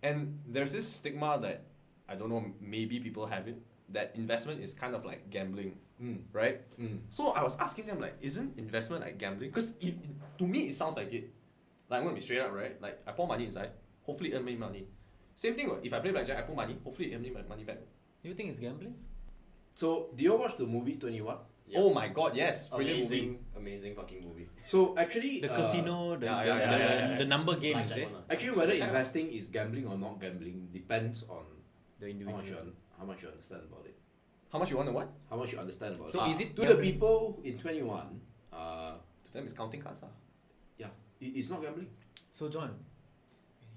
And there's this stigma that, I don't know, maybe people have it, that investment is kind of like gambling, right? So I was asking them, like, isn't investment like gambling? Because to me, it sounds like it. Like, I'm going to be straight up, right? Like, I pour money inside, hopefully earn me money. Same thing, if I play blackjack, I put money, hopefully earn me my money back. You think it's gambling? So, do you watch the movie 21? Yeah. Oh my god, yes. Brilliant movie. Amazing fucking movie. So, actually... The casino, the number game, is it? Actually, whether investing is gambling or not gambling depends on The individual. how much you understand about it. How much you want to what? How much you understand about So it. is it To the gambling? people in 21, To them, it's counting cards. yeah, it's not gambling. So John,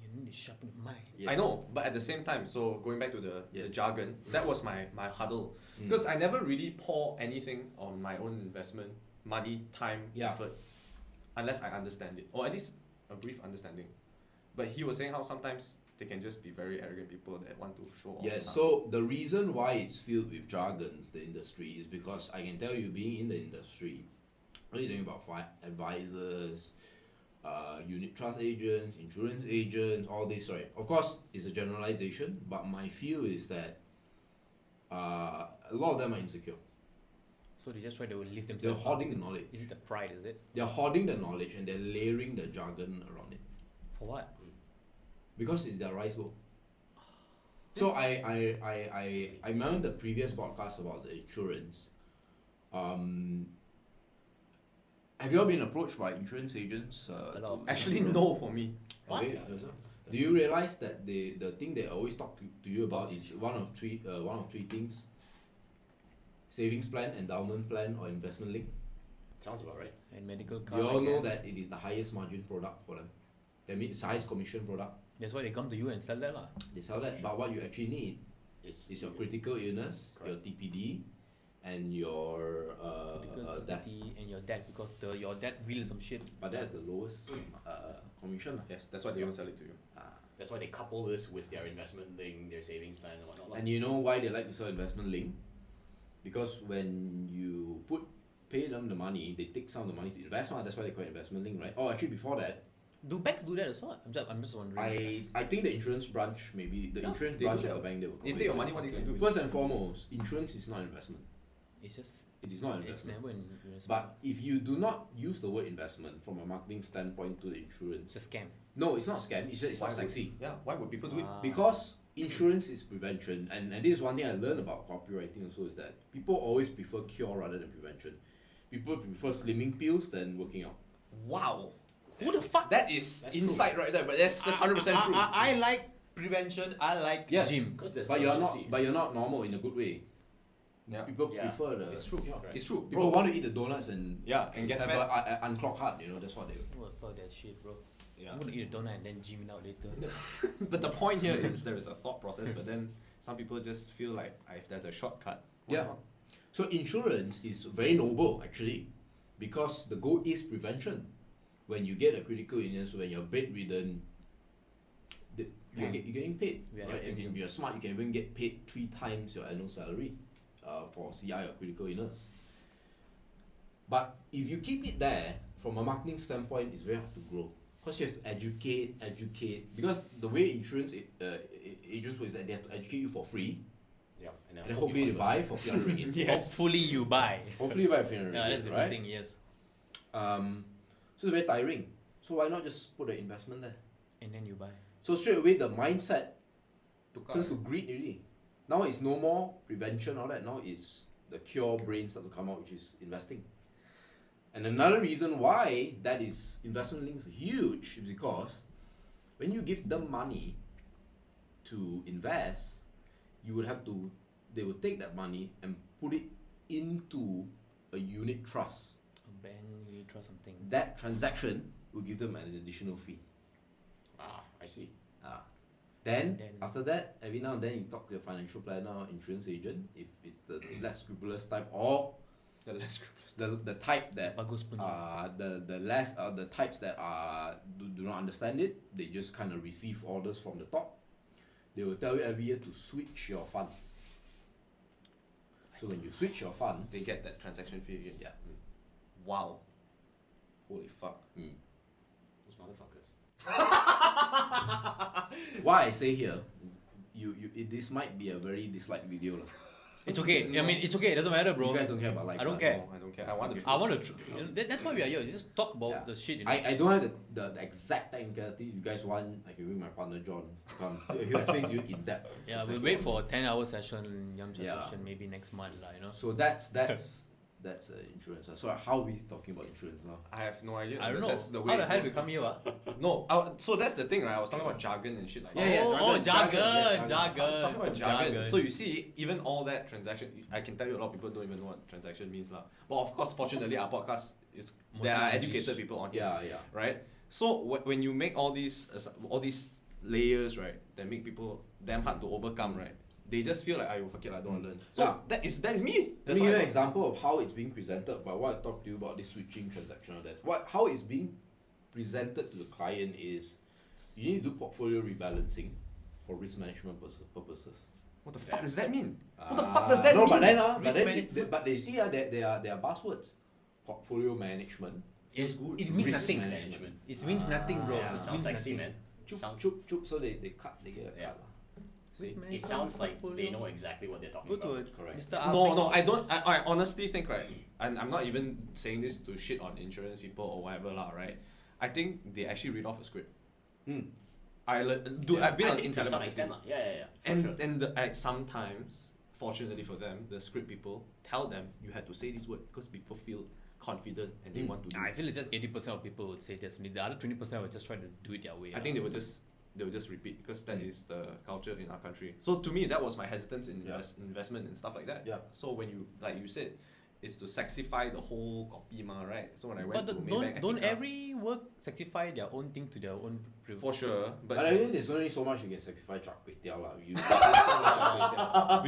you need to sharpen your mind. Yes. I know, but at the same time, so going back to the Yes. jargon, that was my huddle. Because I never really pour anything on my own investment, money, time, Yeah. effort, unless I understand it, or at least a brief understanding. But he was saying how sometimes they can just be very arrogant people that want to show off. Yes, stuff. so the reason why it's filled with jargons, the industry, is because I can tell you, being in the industry, what are you talking about? Advisors, unit trust agents, insurance agents, all this, right? Of course, it's a generalization, but my feel is that a lot of them are insecure. So they just try to lift They're themselves. hoarding up. the knowledge. Is it the pride? Is it They're hoarding the knowledge and they're layering the jargon around it for what? because it's their rice bowl. So I remember the previous podcast about the insurance. Have you all been approached by insurance agents? A lot of- Actually, no for me. Okay. What? That's all. Do you realize that the thing they always talk to you about is one of three things: savings plan, endowment plan, or investment link? Sounds about right. And medical card. You all I know guess. that it is the highest margin product for them. That means it's the highest commission product. That's why they come to you and sell that lah. They sell that, but what you actually need It's is your critical illness, your TPD, and your Critical death. TPT and your dad because your dad will some shit. But that's the lowest commission. Yes, that's why they don't sell it to you. That's why they couple this with their investment link, their savings plan, and whatnot. And you know why they like to sell investment link? Because when you pay them the money, they take some of the money to invest. That's why they call it investment link, right? Oh, actually, before that, Do banks do that as well? I'm just wondering. I think the insurance branch, maybe the Yeah, insurance they branch do of that. the bank, they will. They take your money, what they can do with First and foremost, insurance is not investment. It's just It is not it's investment. never in investment. But if you do not use the word investment from a marketing standpoint to the insurance, it's a scam. no, it's not scam. It's just, it's Why not would- sexy. Yeah, why would people do it? Because insurance is prevention, and this is one thing I learned about copywriting also, is that people always prefer cure rather than prevention. People prefer slimming pills than working out. Wow. Who the fuck? That is That's insight right there, but that's 100% true. I like prevention. I like Yes, gym. Because there's but you're urgency. not. But you're not normal in a good way. Yeah. People Yeah. prefer the. It's true. Right. It's true. People Bro, want to eat the donuts and yeah, and get have fat. an unclogged heart. You know, that's what they. What fuck that shit, bro? Yeah. I'm gonna eat a donut and then gym it out later. But the point here is there is a thought process, but then some people just feel like if there's a shortcut. why Yeah. not? So insurance is very noble actually, because the goal is prevention. When you get a critical illness, when you're bedridden, you're getting paid. We are Right? And helping if you're smart, you can even get paid 3 times your annual salary for CI or critical illness. But if you keep it there, from a marketing standpoint, it's very hard to grow. Because you have to educate. Because the way insurance agents work is that they have to educate you for free. Yeah, and And then hopefully they buy for 300 ringgit. Yes. Hopefully you buy. Hopefully you buy for 300 Yeah, ringgit, that's the right? thing. Yes. So it's very tiring. So why not just put the investment there? And then you buy. So straight away the mindset turns to Tukar. greed already. Now it's no more prevention, all that. Now it's the cure brain start to come out, which is investing. And another reason why that is investment links huge is because when you give them money to invest, they would take that money and put it into a unit trust. A bank, you trust something. That transaction will give them an additional fee. I see. Then, Then- after that, every now and then you talk to your financial planner, insurance agent, if it's the less scrupulous type, or The less scrupulous. the type that Bagus punya. the types that do not understand it, they just kind of receive orders from the top. They will tell you every year to switch your funds. So when you switch your funds, They get that transaction fee again. yeah. Wow. Holy fuck. Those motherfuckers. Why I say here, this might be a very disliked video. lah. It's okay. I mean, it's okay. It doesn't matter, bro. You guys don't care about likes. I don't lah. care. No, I don't care. I want the Okay. truth. I want to. That's why we are here. Just talk about Yeah. the shit. I don't have the exact technicalities. You guys want, I can bring my partner John to come. He'll explain to you in depth. Yeah, exactly we'll wait what for a 10-hour session, Yamcha Yeah. session, maybe next month, you know. So that's insurance. So how are we talking about insurance now? I have no idea. I don't know. That's the way How the it hell goes. we come here? No, so that's the thing, right? I was talking about jargon and shit like that. Yeah, Oh, jargon, jargon, I was jargon. talking about jargon. So you see, even all that transaction, I can tell you a lot of people don't even know what transaction means, lah. But of course, fortunately, our podcast is there are Mostly educated English. people on here, Yeah. right? So when you make all these layers, right, that make people damn hard to overcome, right? They just feel like, fuck it, I don't want to learn. So Yeah. that is me. Let That's me what give you I an got. example of how it's being presented by what I talked to you about this switching transactional debt. How it's being presented to the client is you need to do portfolio rebalancing for risk management purposes. What the fuck does that mean? What Ah, the fuck does that no, mean? but then, Risk management. but they see there are buzzwords. Portfolio management. Feels good. It means Risk nothing. management. It means nothing, bro. Yeah. It Sounds means sexy, nothing. man. Chup, Sounds- chup, chup. So they cut, they get a Yeah. cut. lah. Risk See? management It sounds like portfolio. they know exactly what they're talking Go to about. a Correct. Mr. No, I don't. I honestly think, right, and I'm not even saying this to shit on insurance people or whatever, lah, right? I think they actually read off a script. Hmm. I've been I on think to Intel some extent, lah. Yeah. For and sure. sometimes, fortunately for them, the script people tell them you have to say this word because people feel confident and they want to do I it. feel it's just 80% of people would say this. The other 20% would just try to do it their way. I think they will just repeat because that is the culture in our country. So to me, that was my hesitance in Yeah. investment and stuff like that. Yeah. So when you, like you said, it's to sexify the whole copy ma, right? So when I went But to don't Maybank don't Etica- every work sacrifice their own thing to their own privilege. for sure, but But I think there's only so much you can sacrifice char kway teow lah. You We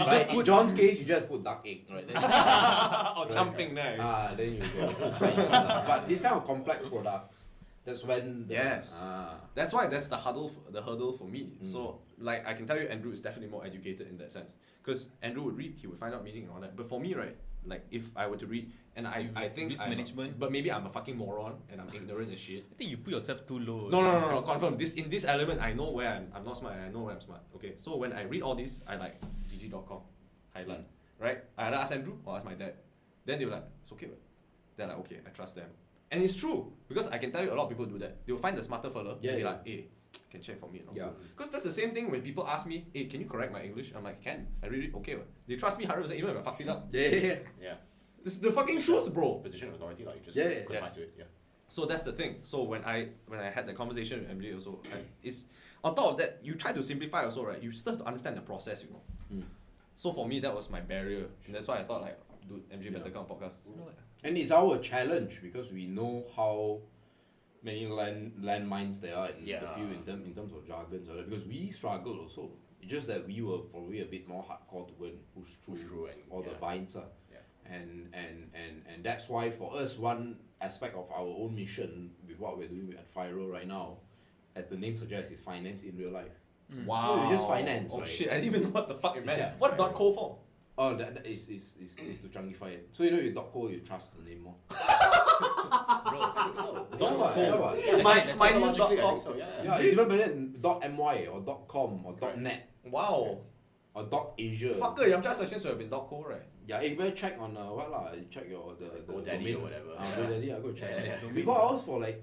But just in put- John's case, you just put duck egg, right? Then, or jumping there. then you go. So it's fine. But these kind of complex products, that's when Yes. Ah. That's why that's the hurdle for me. So like I can tell you, Andrew is definitely more educated in that sense. Because Andrew would read, he would find out meaning and all that. But for me, right, like if I were to read, and I think Risk I'm a- management. but maybe I'm a fucking moron and I'm ignorant as shit. I think you put yourself too low. No, confirm. In this element, I know where I'm not smart and I know where I'm smart. Okay, so when I read all this, I like gg.com, highlight, right? I either ask Andrew or ask my dad. Then they were like, it's okay. What? They're like, okay, I trust them. And it's true, because I can tell you a lot of people do that. They will find the smarter fella, Yeah, and be yeah. like, hey, can check for me. Yeah. Because that's the same thing when people ask me, hey, can you correct my English? I'm like, can. I read it, okay. What? They trust me 100% even if I fucked it up. Yeah. Yeah. This is the fucking truth, bro. Position of authority, like you just Yeah, confide yes. to it. Yeah. So that's the thing. So when I had the conversation with MJ also, it's on top of that, you try to simplify also, right? You still have to understand the process, you know. Mm. So for me, that was my barrier, and that's why I thought like, dude, MJ better Yeah. come on podcast. And it's our challenge because we know how many landmines there are in Yeah. the field in terms of jargons, or because we struggle also. It's just that we were probably a bit more hardcore to go and push Push through through and all the yeah. vines. Yeah. And that's why for us, one aspect of our own mission with what we're doing at Firo right now, as the name suggests, is finance in real life. Wow. No, it's just finance, Oh right? shit, I didn't even know what the fuck it meant. Yeah. What's .co for? Oh, that is to chungify it. So with .co, you trust the name more. Bro, I think so. Don't what? Yeah, what? Yeah, My- that's my psychologically, news.com. I think so. Yeah. Yeah, it's even better than .my or .com or Correct. .net Wow. or .asia. Fucker, Yamcha sessions should have been .co, right? Yeah, you better check on what lah? You check your the GoDaddy domain. or whatever. GoDaddy, I go check. Yeah, yeah, We domain. got ours for like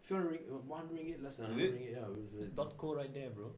100 ringgit, less than Is 100 it? ringgit. Yeah, There's .co right there, bro.